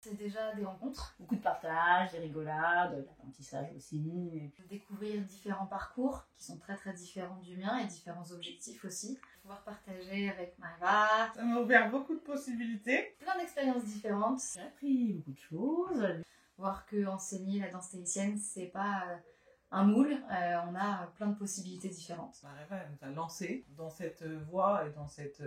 C'est déjà des rencontres. Beaucoup de partage, des rigolades, de l'apprentissage aussi. Découvrir différents parcours qui sont très très différents du mien et différents objectifs aussi. Pouvoir partager avec Maëva. Ça m'a ouvert beaucoup de possibilités. Plein d'expériences différentes. J'ai appris beaucoup de choses. Voir que enseigner la danse tahitienne, c'est pas un moule, on a plein de possibilités différentes. Maëva, elle nous a lancé dans cette voie et dans cette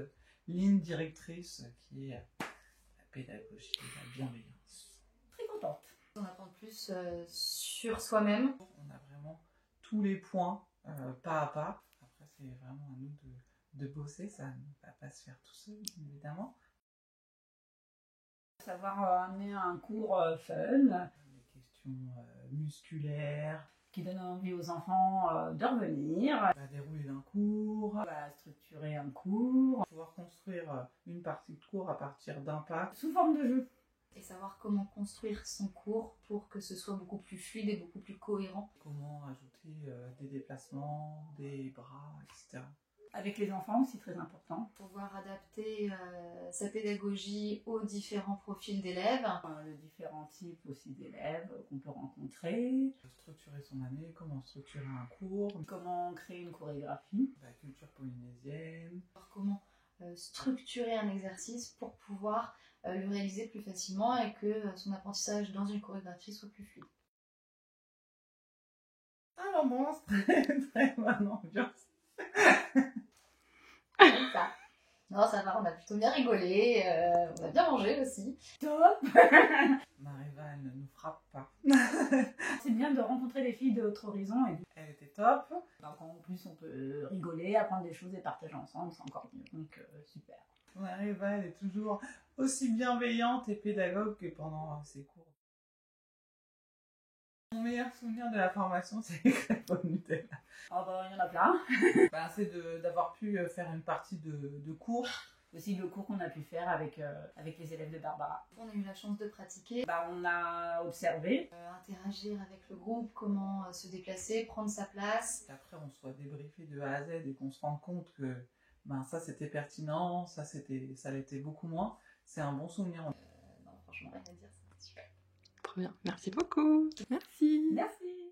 ligne directrice qui est la pédagogie, la bienveillance. Très contente. On apprend plus sur soi-même. On a vraiment tous les points, pas à pas. Après, c'est vraiment à nous de bosser, ça ne va pas se faire tout seul, évidemment. Savoir amener un cours fun. Des questions musculaires. Qui donne envie aux enfants de revenir. Dérouler d'un cours. Structurer un cours. Pouvoir construire une partie de cours à partir d'un pas. Sous forme de jeu. Et savoir comment construire son cours pour que ce soit beaucoup plus fluide et beaucoup plus cohérent. Comment ajouter des déplacements, des bras, etc. Avec les enfants aussi, très important. Pouvoir adapter sa pédagogie aux différents profils d'élèves. Les différents types aussi d'élèves qu'on peut rencontrer. Structurer son année, comment structurer un cours. Comment créer une chorégraphie. La culture polynésienne. Comment structurer un exercice pour pouvoir le réaliser plus facilement et que son apprentissage dans une chorégraphie soit plus fluide. Ah l'ambiance, très bonne ambiance. Ça. Non, ça va, on a plutôt bien rigolé, on a bien mangé aussi. Top. Maëva, elle ne nous frappe pas. C'est bien de rencontrer des filles d'autres horizons. Et elle était top. Donc en plus, on peut rigoler, apprendre des choses et partager ensemble, c'est encore mieux. Donc super. Maëva, elle est toujours aussi bienveillante et pédagogue que pendant ses cours. Mon meilleur souvenir de la formation, c'est les crêpes au Nutella. Oh bah, il y en a plein. C'est d'avoir pu faire une partie de cours. Aussi le cours qu'on a pu faire avec les élèves de Barbara. On a eu la chance de pratiquer. On a observé. Interagir avec le groupe, comment se déplacer, prendre sa place. Après, on soit débriefé de A à Z et qu'on se rende compte que ça c'était pertinent, ça l'était beaucoup moins. C'est un bon souvenir. Non, franchement, rien à dire, c'était super. Trop bien, merci beaucoup. Merci. Merci.